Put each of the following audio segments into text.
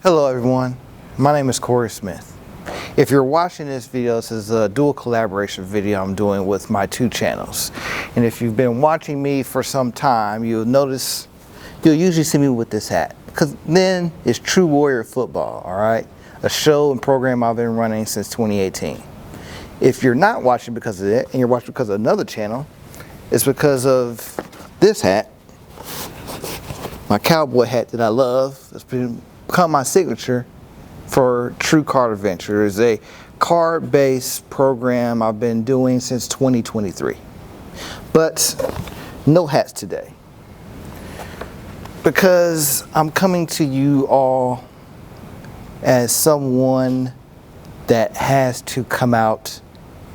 Hello everyone, my name is Corey Smith. If you're watching this video, this is a dual collaboration video I'm doing with my two channels. And if you've been watching me for some time, you'll usually see me with this hat. Because then it's True Warrior Football, alright? A show and program I've been running since 2018. If you're not watching because of it, and you're watching because of another channel, it's because of this hat, my cowboy hat that I love. It's become my signature for True Card Adventure. It's a card-based program I've been doing since 2023. But no hats today, because I'm coming to you all as someone that has to come out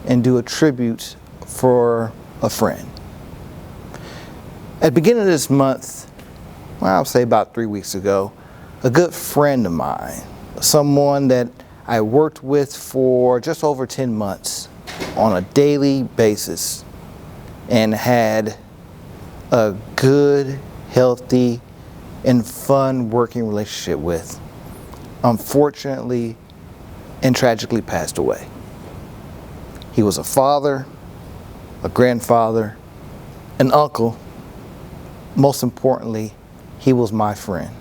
and do a tribute for a friend. At the beginning of this month, well, I'll say about 3 weeks ago, a good friend of mine, someone that I worked with for just over 10 months on a daily basis and had a good, healthy, and fun working relationship with, unfortunately and tragically passed away. He was a father, a grandfather, an uncle. Most importantly, he was my friend.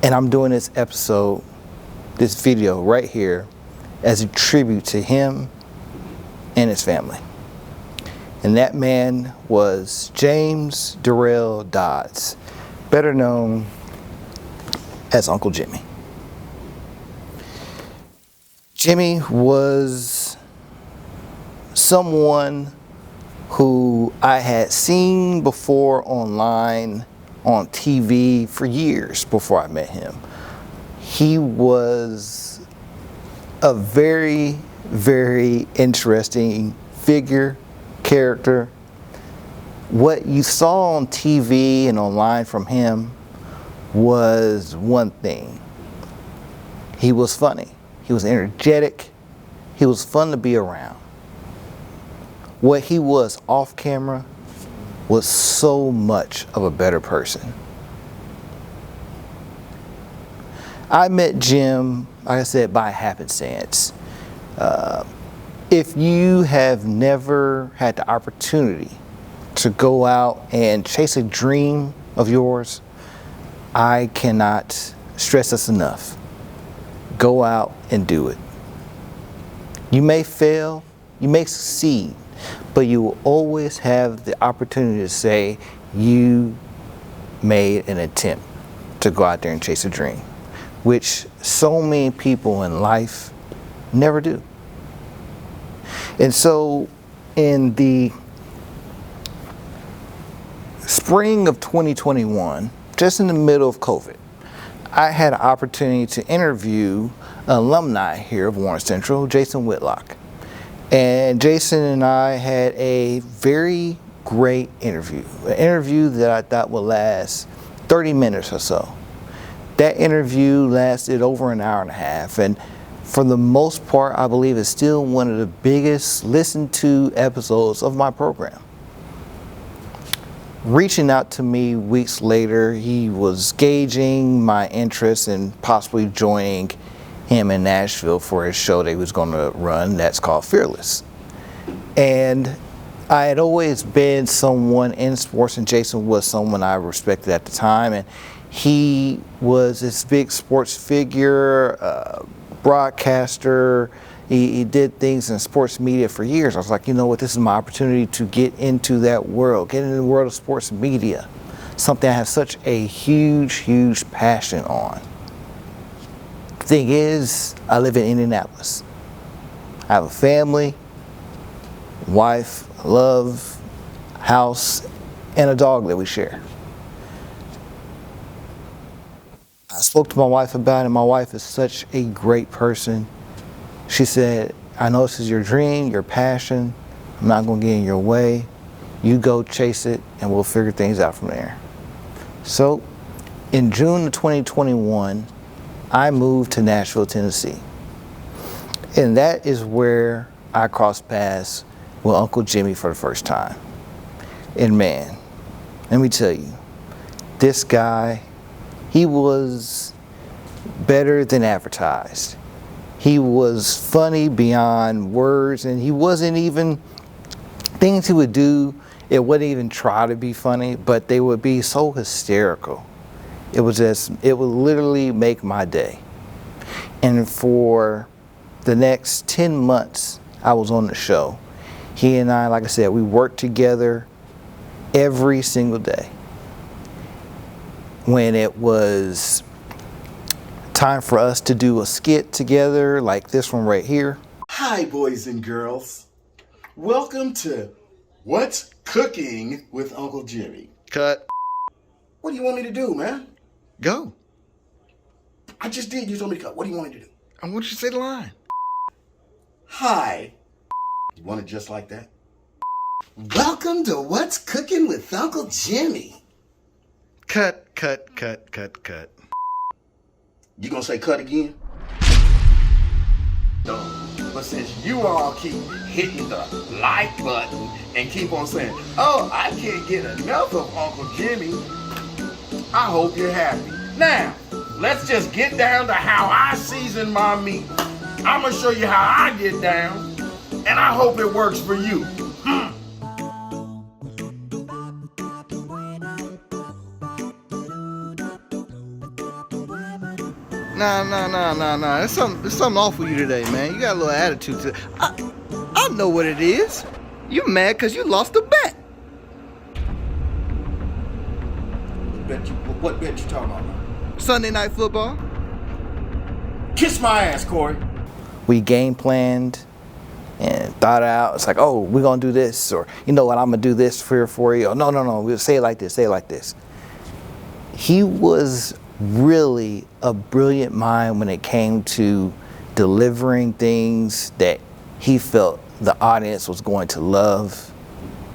And I'm doing this video right here as a tribute to him and his family. And that man was James Darrell Dodds, better known as Uncle Jimmy. Jimmy was someone who I had seen before online, on TV for years before I met him. He was a very, very interesting figure, character. What you saw on TV and online from him was one thing. He was funny. He was energetic. He was fun to be around. What he was off camera was so much of a better person. I met Jim, like I said, by happenstance. If you have never had the opportunity to go out and chase a dream of yours, I cannot stress this enough. Go out and do it. You may fail, you may succeed, but you will always have the opportunity to say you made an attempt to go out there and chase a dream, which so many people in life never do. And so in the spring of 2021, just in the middle of COVID, I had an opportunity to interview an alumni here of Warren Central, Jason Whitlock. And Jason and I had a very great interview, an interview that I thought would last 30 minutes or so. That interview lasted over an hour and a half, and for the most part, I believe it's still one of the biggest listened to episodes of my program. Reaching out to me weeks later, he was gauging my interest in possibly joining him in Nashville for his show that he was going to run, that's called Fearless. And I had always been someone in sports, and Jason was someone I respected at the time, and he was this big sports figure, broadcaster. He did things in sports media for years. I was like, you know what, this is my opportunity to get into that world, get into the world of sports media, something I have such a huge, huge passion on. Thing is, I live in Indianapolis. I have a family, wife, love, house, and a dog that we share. I spoke to my wife about it, and my wife is such a great person. She said, I know this is your dream, your passion. I'm not going to get in your way. You go chase it, and we'll figure things out from there. So, in June of 2021, I moved to Nashville, Tennessee. And that is where I crossed paths with Uncle Jimmy for the first time. And man, let me tell you, this guy, he was better than advertised. He was funny beyond words, and he wasn't even, things he would do, it wouldn't even try to be funny, but they would be so hysterical. It would literally make my day. And for the next 10 months I was on the show, he and I, like I said, we worked together every single day. When it was time for us to do a skit together, like this one right here. Hi, boys and girls. Welcome to What's Cooking with Uncle Jimmy. Cut. What do you want me to do, man? Go. I just did. You told me to cut. What do you want me to do? I want you to say the line. Hi. You want it just like that? Welcome to What's Cooking with Uncle Jimmy. Cut, cut, cut, cut, cut. You gonna say cut again? No. But since you all keep hitting the like button and keep on saying, oh, I can't get enough of Uncle Jimmy, I hope you're happy. Now, let's just get down to how I season my meat. I'm gonna show you how I get down, and I hope it works for you. Nah. There's something off with you today, man. You got a little attitude to it. I know what it is. You mad because you lost a bet. What bet you talking about? Sunday Night Football. Kiss my ass, Corey. We game planned and thought out. It's like, oh, we're going to do this. Or, you know what, I'm going to do this for you. Or, no. We'll say it like this. He was really a brilliant mind when it came to delivering things that he felt the audience was going to love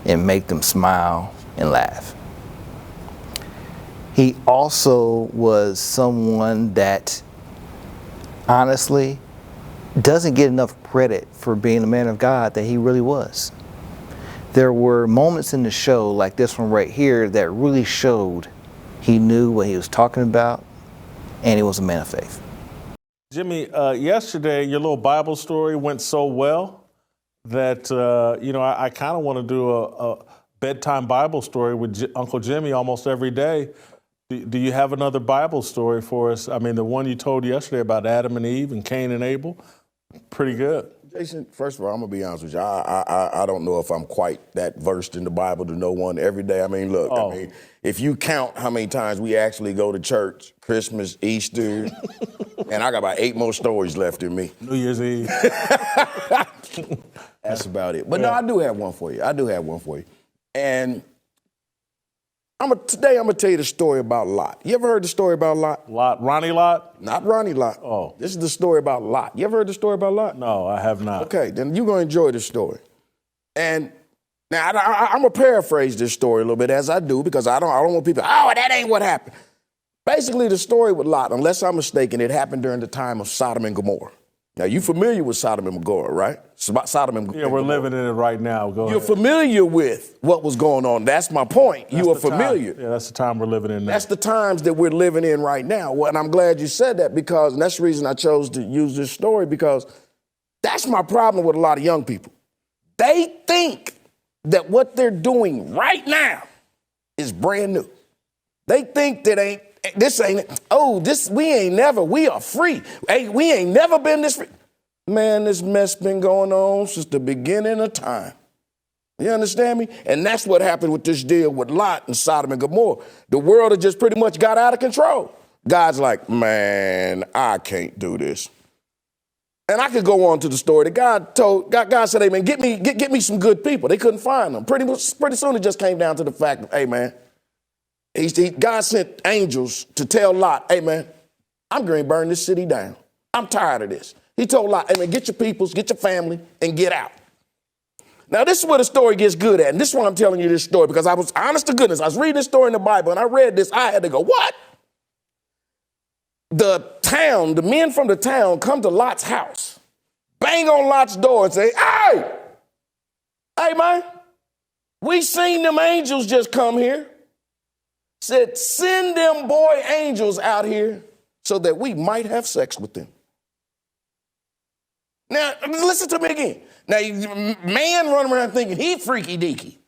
and make them smile and laugh. He also was someone that honestly doesn't get enough credit for being the man of God that he really was. There were moments in the show like this one right here that really showed he knew what he was talking about, and he was a man of faith. Jimmy, yesterday your little Bible story went so well that, I kind of want to do a bedtime Bible story with Uncle Jimmy almost every day. Do you have another Bible story for us? I mean, the one you told yesterday about Adam and Eve and Cain and Abel, pretty good. Jason, first of all, I'm going to be honest with you. I don't know if I'm quite that versed in the Bible to know one every day. I mean, look, if you count how many times we actually go to church, Christmas, Easter, and I got about 8 more stories left in me. New Year's Eve. That's about it. But no, I do have one for you. And today I'm going to tell you the story about Lot. You ever heard the story about Lot? Lot? Ronnie Lot? Not Ronnie Lot. Oh. This is the story about Lot. You ever heard the story about Lot? No, I have not. Okay, then you're going to enjoy the story. And now I'm going to paraphrase this story a little bit as I do because I don't want people, oh, that ain't what happened. Basically, the story with Lot, unless I'm mistaken, it happened during the time of Sodom and Gomorrah. Now, you're familiar with Sodom and Gomorrah, right? Sodom and Gomorrah. Yeah, we're living in it right now. Go You're ahead. familiar with what was going on. That's my point. You are familiar. Yeah, that's the time we're living in now. That's the times that we're living in right now. Well, and I'm glad you said that because, and that's the reason I chose to use this story because that's my problem with a lot of young people. They think that what they're doing right now is brand new. They think that we are free. Hey, we ain't never been this free. Man, this mess been going on since the beginning of time. You understand me? And that's what happened with this deal with Lot and Sodom and Gomorrah. The world had just pretty much got out of control. God's like, man, I can't do this. And I could go on to the story that God said, hey, man, get me some good people. They couldn't find them. Pretty soon it just came down to the fact of, hey, man, God sent angels to tell Lot, hey, man, I'm going to burn this city down. I'm tired of this. He told Lot, hey, man, get your peoples, get your family, and get out. Now, this is where the story gets good at. And this is why I'm telling you this story, because I was, honest to goodness, I was reading this story in the Bible, and I read this. I had to go, what? The men from the town come to Lot's house, bang on Lot's door and say, hey, man, we seen them angels just come here. Said, send them boy angels out here so that we might have sex with them. Now, listen to me again. Now, man running around thinking he freaky deaky.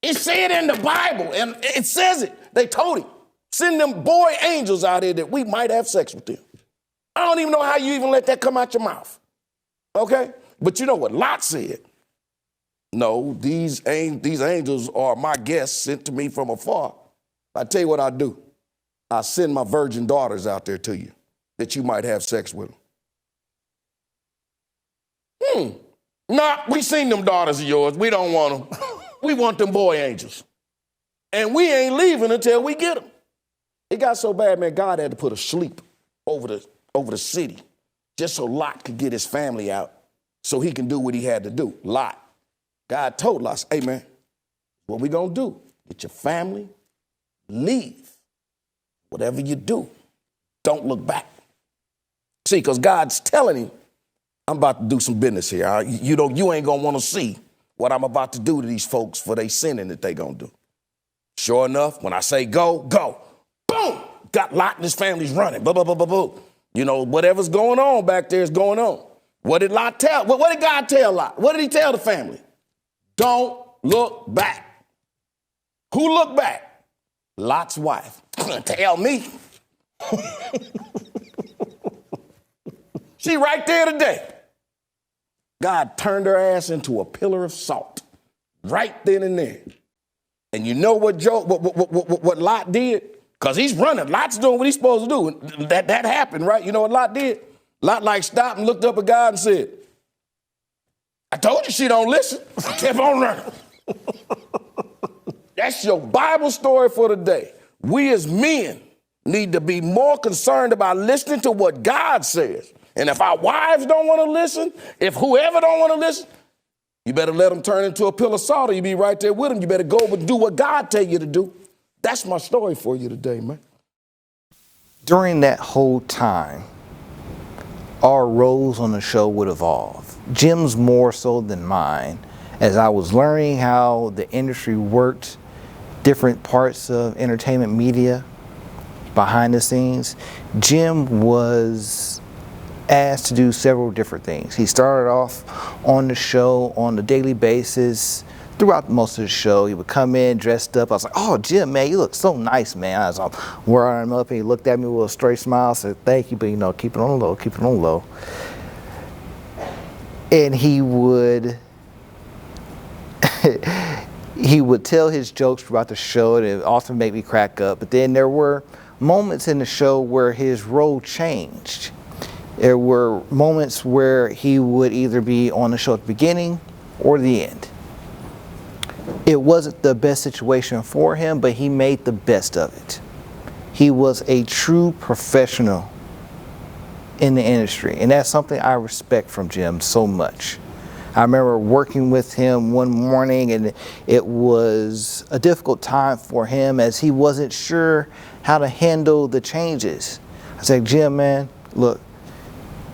It said in the Bible, and it says it. They told him, send them boy angels out here that we might have sex with them. I don't even know how you even let that come out your mouth. Okay? But you know what Lot said? No, these angels are my guests sent to me from afar. I tell you what I do. I send my virgin daughters out there to you that you might have sex with them. Nah, we seen them daughters of yours. We don't want them. We want them boy angels. And we ain't leaving until we get them. It got so bad, man, God had to put a sleep over the city just so Lot could get his family out so he can do what he had to do. Lot. God told Lot, hey, man, what we gonna do? Get your family, leave. Whatever you do, don't look back. See, because God's telling him, I'm about to do some business here. You ain't gonna want to see what I'm about to do to these folks for they sinning that they gonna do. Sure enough, when I say go, go. Boom! Got Lot and his family's running. Blah, blah, blah, blah, blah. You know, whatever's going on back there is going on. What did Lot tell? What did God tell Lot? What did he tell the family? Don't look back. Who looked back? Lot's wife. Tell me. She right there today. God turned her ass into a pillar of salt right then and there. And you know what Lot did? Because he's running. Lot's doing what he's supposed to do. And that happened, right? You know what Lot did? Lot stopped and looked up at God and said, I told you she don't listen. Kept on running. That's your Bible story for today. We as men need to be more concerned about listening to what God says. And if our wives don't want to listen, if whoever don't want to listen, you better let them turn into a pillar of salt or you be right there with them. You better go and do what God tell you to do. That's my story for you today, man. During that whole time, our roles on the show would evolve. Jim's more so than mine. As I was learning how the industry worked, different parts of entertainment media, behind the scenes, Jim was asked to do several different things. He started off on the show on a daily basis. Throughout most of the show, he would come in dressed up. I was like, oh, Jim, man, you look so nice, man. I was wearing him up, and he looked at me with a straight smile, said, thank you, but, you know, keep it on the low, keep it on the low. And he would he would tell his jokes throughout the show, and it often made me crack up. But then there were moments in the show where his role changed. There were moments where he would either be on the show at the beginning or the end. It wasn't the best situation for him, but he made the best of it. He was a true professional in the industry, and that's something I respect from Jim so much. I remember working with him one morning, and it was a difficult time for him as he wasn't sure how to handle the changes. I said, Jim, man, look,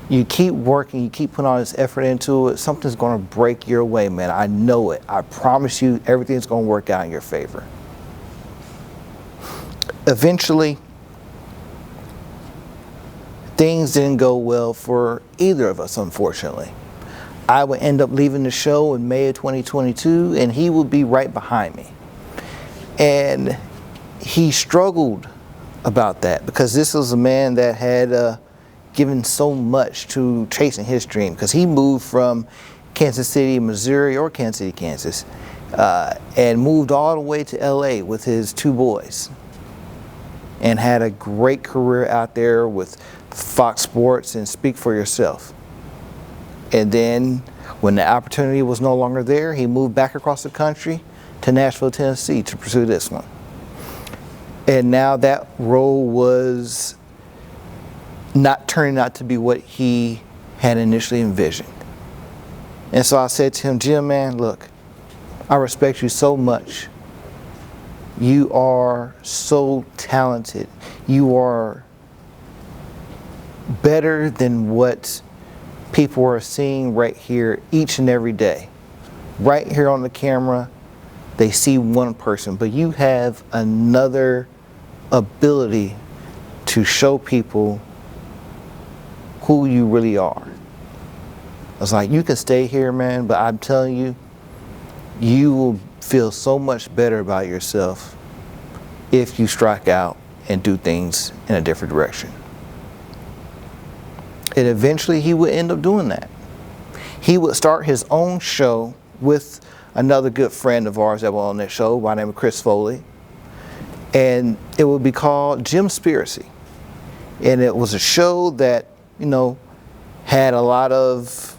you keep working, you keep putting all this effort into it, something's going to break your way, man. I know it. I promise you everything's going to work out in your favor. Eventually, things didn't go well for either of us, unfortunately. I would end up leaving the show in May of 2022, and he would be right behind me. And he struggled about that because this was a man that had given so much to chasing his dream, because he moved from Kansas City, Missouri, or Kansas City, Kansas, and moved all the way to LA with his two boys, and had a great career out there with Fox Sports and Speak for Yourself. And then when the opportunity was no longer there, he moved back across the country to Nashville, Tennessee to pursue this one. And now that role was not turning out to be what he had initially envisioned. And so I said to him, Jim, man, look, I respect you so much. You are so talented. You are better than what people are seeing right here each and every day. Right here on the camera, they see one person, but you have another ability to show people who you really are. It's like, you can stay here, man, but I'm telling you, you will feel so much better about yourself if you strike out and do things in a different direction. And eventually he would end up doing that. He would start his own show with another good friend of ours that was on that show by the name of Chris Foley. And it would be called Jimspiracy. And it was a show that, you know, had a lot of,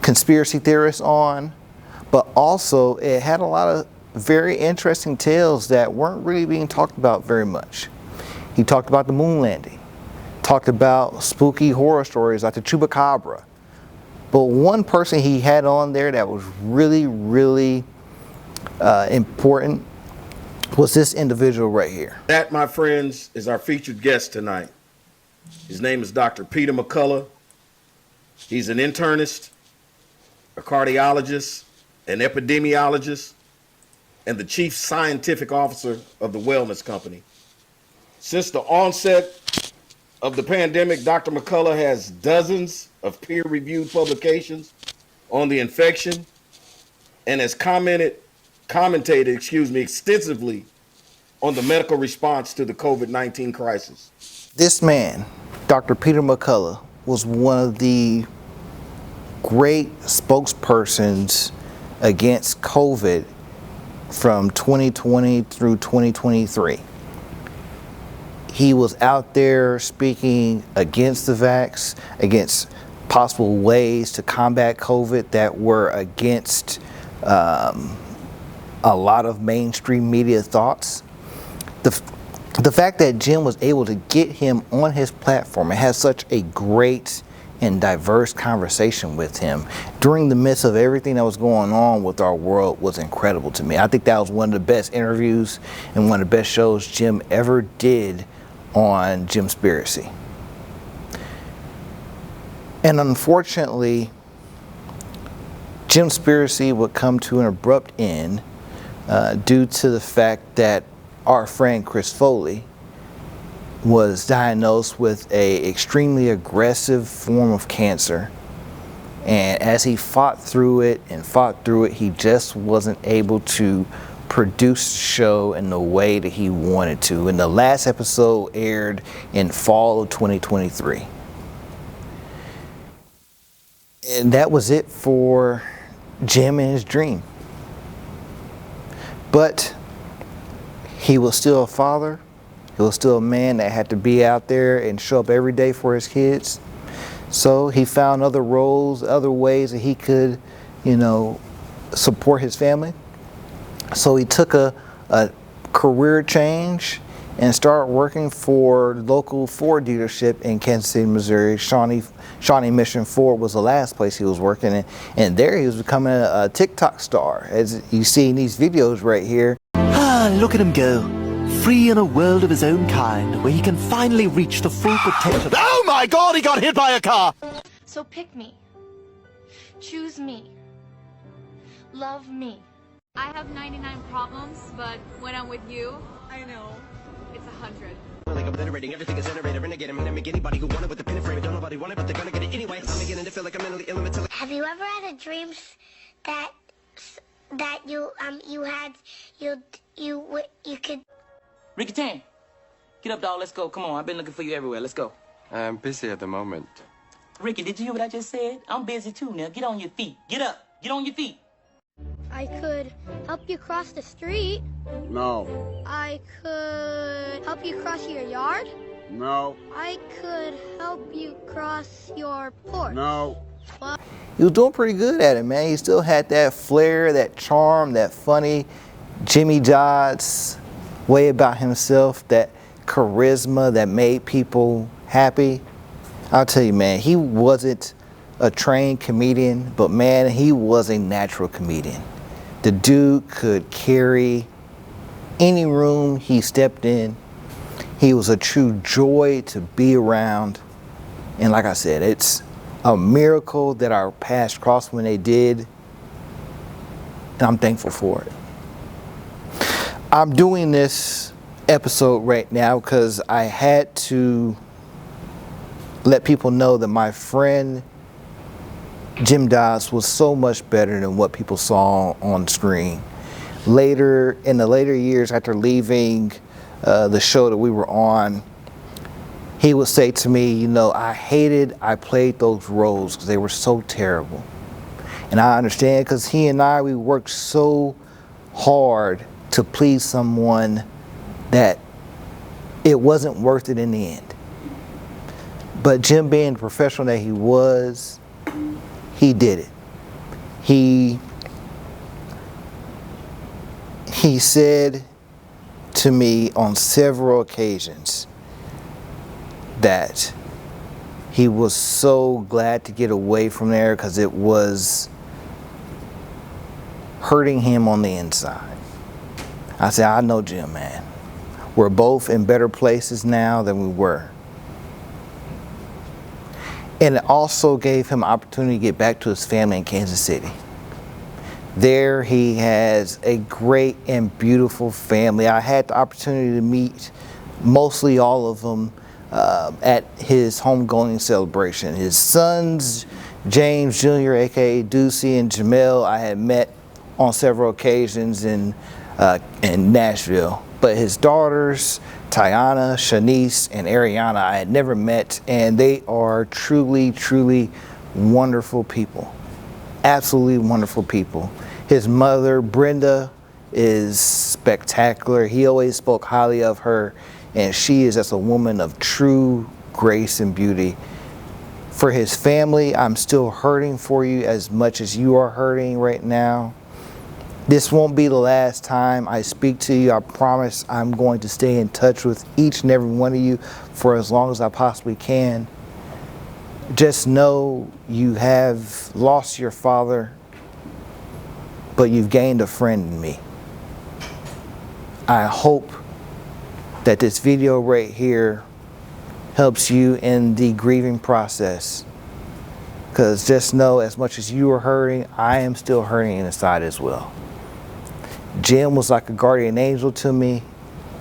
conspiracy theorists on, but also it had a lot of very interesting tales that weren't really being talked about very much. He talked about the moon landing, talked about spooky horror stories like the Chupacabra. But one person he had on there that was really, really important was this individual right here. That, my friends, is our featured guest tonight. His name is Dr. Peter McCullough. He's an internist, a cardiologist, an epidemiologist, and the chief scientific officer of the Wellness Company. Since the onset of the pandemic, Dr. McCullough has dozens of peer-reviewed publications on the infection and has commentated extensively on the medical response to the COVID-19 crisis. This man, Dr. Peter McCullough, was one of the great spokespersons against COVID from 2020 through 2023. He was out there speaking against the vax, against possible ways to combat COVID that were against a lot of mainstream media thoughts. The fact that Jim was able to get him on his platform and have such a great and diverse conversation with him during the midst of everything that was going on with our world was incredible to me. I think that was one of the best interviews and one of the best shows Jim ever did on Jimspiracy. And unfortunately, Jimspiracy would come to an abrupt end due to the fact that our friend Chris Foley was diagnosed with an extremely aggressive form of cancer. And as he fought through it, he just wasn't able to produce the show in the way that he wanted to. And the last episode aired in fall of 2023. And that was it for Jim and his dream. But he was still a father. He was still a man that had to be out there and show up every day for his kids. So he found other roles, other ways that he could, support his family. So he took a career change and started working for local Ford dealership in Kansas City, Missouri. Shawnee Mission Ford was the last place he was working in. And there he was becoming a TikTok star, as you see in these videos right here. Look at him go. Free in a world of his own kind, where he can finally reach the full potential. Oh my God, he got hit by a car! So pick me. Choose me. Love me. I have 99 problems, but when I'm with you, I know. it's 100. Like obliterating everything is generated, renegade. I'm gonna make anybody who want it with the pin and frame it. Don't nobody want it, but they're gonna get it anyway. I'm beginning to feel like I'm mentally ill until. Have you ever had a dream that you could? Ricky Tan, get up, dog. Let's go. Come on, I've been looking for you everywhere. Let's go. I'm busy at the moment. Ricky, did you hear what I just said? I'm busy too now. Get on your feet. Get up. Get on your feet. I could help you cross the street. No. I could help you cross your yard. No. I could help you cross your porch. No. He was doing pretty good at it, man. He still had that flair, that charm, that funny Jimmy Dodds way about himself, that charisma that made people happy. I'll tell you, man, he wasn't a trained comedian, but man, he was a natural comedian. The dude could carry any room he stepped in. He was a true joy to be around. And like I said, it's a miracle that our paths crossed when they did. And I'm thankful for it. I'm doing this episode right now because I had to let people know that my friend Jim Dodds was so much better than what people saw on screen. Later, in the later years after leaving the show that we were on, he would say to me, you know, I played those roles because they were so terrible. And I understand because he and we worked so hard to please someone that it wasn't worth it in the end. But Jim, being the professional that he was, he did it. He said to me on several occasions that he was so glad to get away from there because it was hurting him on the inside. I said, I know Jim, man. We're both in better places now than we were. And it also gave him opportunity to get back to his family in Kansas City. There he has a great and beautiful family. I had the opportunity to meet mostly all of them at his homegoing celebration. His sons, James Jr., aka Ducey, and Jamel, I had met on several occasions in Nashville. But his daughters, Tiana, Shanice, and Ariana, I had never met, and they are truly, truly wonderful people. Absolutely wonderful people. His mother, Brenda, is spectacular. He always spoke highly of her, and she is just a woman of true grace and beauty. For his family, I'm still hurting for you as much as you are hurting right now. This won't be the last time I speak to you. I promise I'm going to stay in touch with each and every one of you for as long as I possibly can. Just know you have lost your father, but you've gained a friend in me. I hope that this video right here helps you in the grieving process. Because just know, as much as you are hurting, I am still hurting inside as well. Jim was like a guardian angel to me.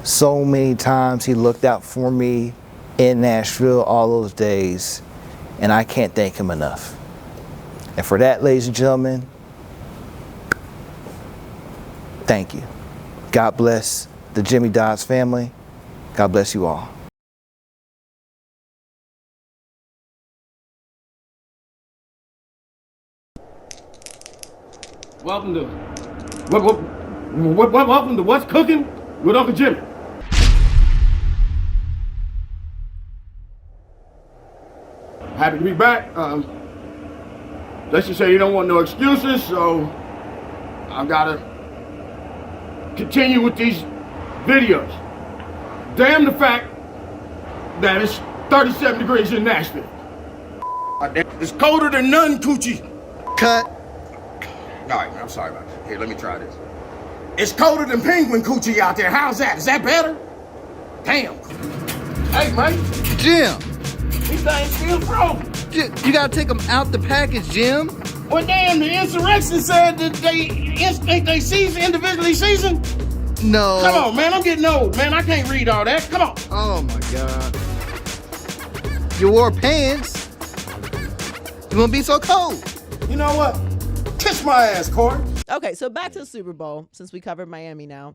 So many times he looked out for me in Nashville all those days, and I can't thank him enough. And for that, ladies and gentlemen, thank you. God bless the Jimmy Dodds family. God bless you all. Welcome to welcome to What's Cooking with Uncle Jimmy. Happy to be back. Let's just say you don't want no excuses, so I've got to continue with these videos. Damn the fact that it's 37 degrees in Nashville. It's colder than none, Coochie. Cut. All right, man, I'm sorry about that. Here, let me try this. It's colder than penguin coochie out there. How's that? Is that better? Damn. Hey, man. Jim. These things still frozen. You gotta take them out the package, Jim. Well, damn, the insurrection said that ain't they seasoned, individually seasoned? No. Come on, man, I'm getting old, man. I can't read all that. Come on. Oh, my God. You wore pants. You won't be so cold. You know what? Kiss my ass, Corey. Okay, so back to the Super Bowl, since we covered Miami now.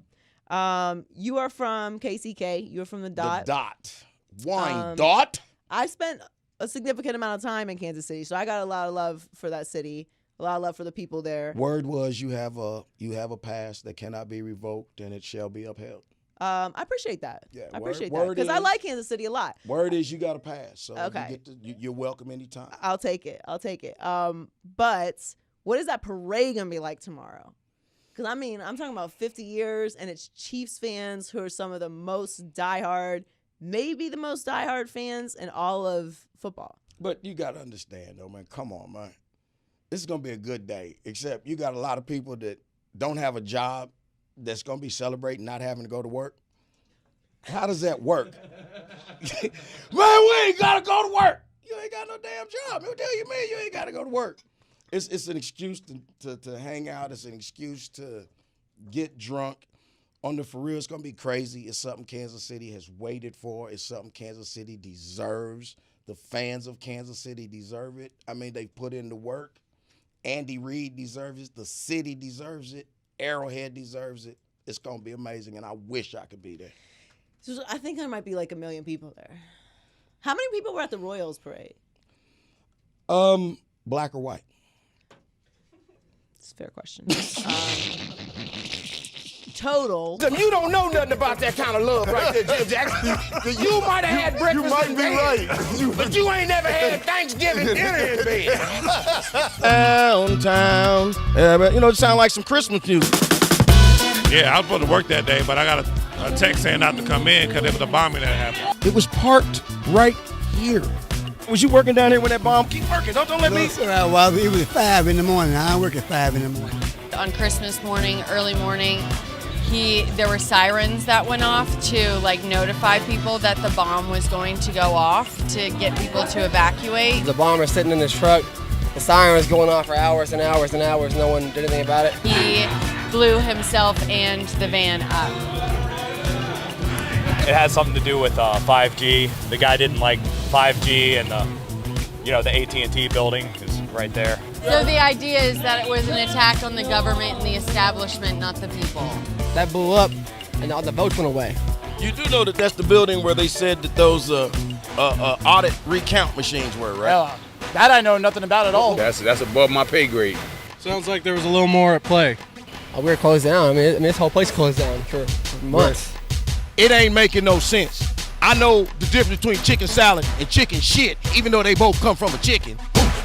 You are from KCK. You're from the Dot. The Dot. Wine Dot. I spent a significant amount of time in Kansas City, so I got a lot of love for that city, a lot of love for the people there. Word was you have a pass that cannot be revoked and it shall be upheld. I appreciate that. Yeah, I appreciate that because I like Kansas City a lot. Word is you got a pass, so okay. you're welcome anytime. I'll take it. But what is that parade gonna be like tomorrow? Because I mean, I'm talking about 50 years, and it's Chiefs fans who are some of the most diehard, maybe the most diehard fans in all of football. But you got to understand, though, man. Come on, man. This is going to be a good day, except you got a lot of people that don't have a job that's going to be celebrating not having to go to work. How does that work? Man, we ain't got to go to work. You ain't got no damn job. What the hell you mean you ain't got to go to work? It's an excuse to hang out. It's an excuse to get drunk On the for real, it's going to be crazy. It's something Kansas City has waited for. It's something Kansas City deserves. The fans of Kansas City deserve it. I mean, they put in the work. Andy Reid deserves it. The city deserves it. Arrowhead deserves it. It's going to be amazing, and I wish I could be there. So I think there might be like 1 million people there. How many people were at the Royals parade? Black or white? It's a fair question. Total. You don't know nothing about that kind of love right there, Jim Jackson. You might have had breakfast in bed, but you ain't never had Thanksgiving dinner in bed. Downtown. Yeah, but it sound like some Christmas music. Yeah, I was supposed to work that day, but I got a text saying not to come in because there was a bombing that happened. It was parked right here. Was you working down here when that bomb? Keep working. Don't let me. Well, it was 5 in the morning. I work at 5 in the morning. On Christmas morning, early morning, there were sirens that went off to notify people that the bomb was going to go off to get people to evacuate. The bomber's sitting in his truck. The siren was going off for hours and hours and hours. No one did anything about it. He blew himself and the van up. It had something to do with 5G. The guy didn't like 5G, and the AT&T building is right there. So the idea is that it was an attack on the government and the establishment, not the people. That blew up, and all the votes went away. You do know that that's the building where they said that those audit recount machines were, right? Yeah, that I know nothing about at all. That's above my pay grade. Sounds like there was a little more at play. We're closed down. I mean, this whole place closed down for months. It ain't making no sense. I know the difference between chicken salad and chicken shit, even though they both come from a chicken.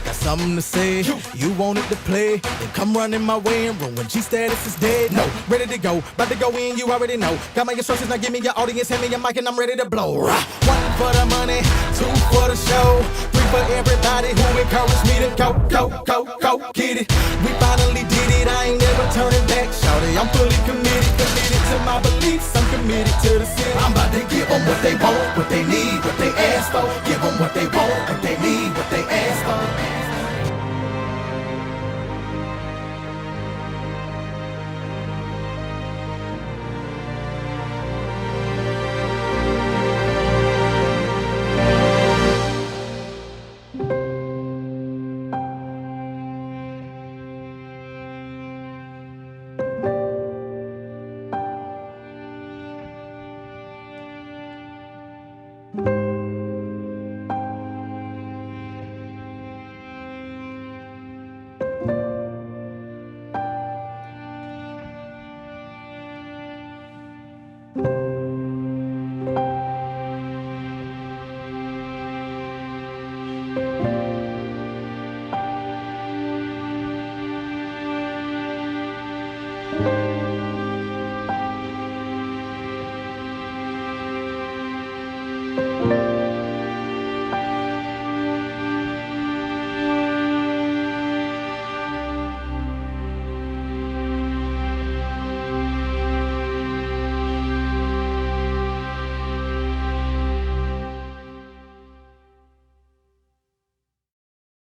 Got something to say, you wanted to play, then come running my way and ruin G status is dead. No, ready to go, about to go in, you already know. Got my instructions, now give me your audience, hand me your mic and I'm ready to blow. 1 for the money, 2 for the show, 3 for everybody who encouraged me to go, get it. We finally did it, I ain't never turning back, shawty. I'm fully committed to my beliefs, I'm committed to the city. I'm about to give them what they want, what they need, what they ask for. Give them what they want,